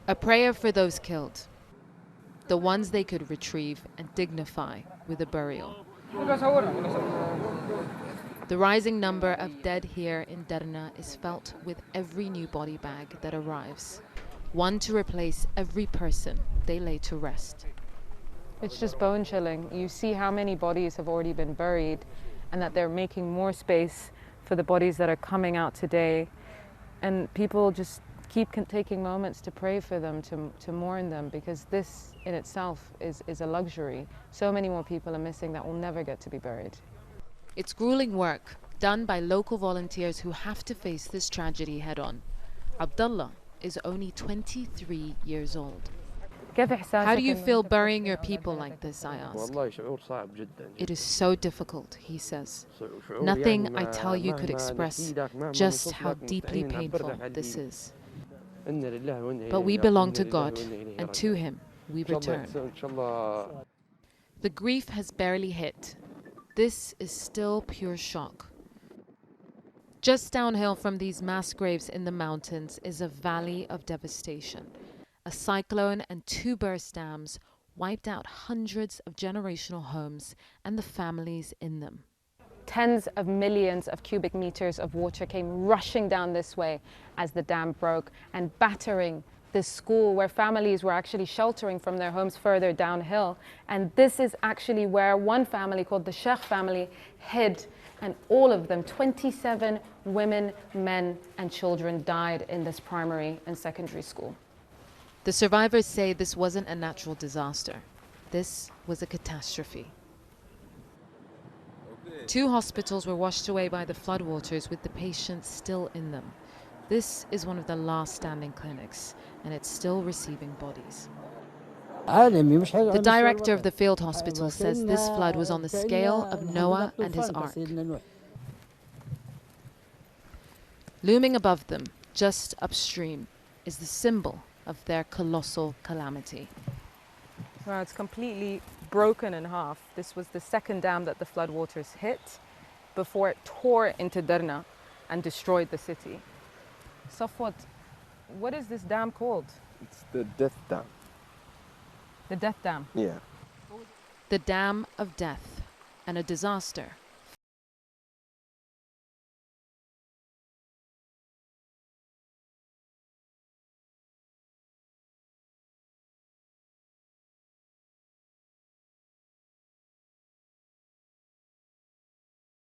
A prayer for those killed, the ones they could retrieve and dignify with a burial. The rising number of dead here in Derna is felt with every new body bag that arrives, one to replace every person they lay to rest. It's just bone chilling. You see how many bodies have already been buried and that they're making more space for the bodies that are coming out today. And people just keep taking moments to pray for them, to mourn them, because this in itself is a luxury. So many more people are missing that will never get to be buried. It's grueling work done by local volunteers who have to face this tragedy head on. Abdullah is only 23 years old. How do you feel burying your people like this, I ask. It is so difficult, he says. Nothing I tell you could express just how deeply painful this is. But we belong to God, and to Him we return. The grief has barely hit. This is still pure shock. Just downhill from these mass graves in the mountains is a valley of devastation. A cyclone and 2 burst dams wiped out hundreds of generational homes and the families in them. Tens of millions of cubic meters of water came rushing down this way as the dam broke and battering this school where families were actually sheltering from their homes further downhill. And this is actually where one family called the Sheikh family hid, and all of them, 27 women, men and children, died in this primary and secondary school. The survivors say this wasn't a natural disaster. This was a catastrophe. 2 hospitals were washed away by the floodwaters with the patients still in them. This is one of the last standing clinics, and it's still receiving bodies. The director of the field hospital says this flood was on the scale of Noah and his ark. Looming above them, just upstream, is the symbol of their colossal calamity. Well, it's completely broken in half. This was the second dam that the floodwaters hit before it tore into Derna and destroyed the city. Safwat, what is this dam called? It's the death dam. The death dam? Yeah. The dam of death, and a disaster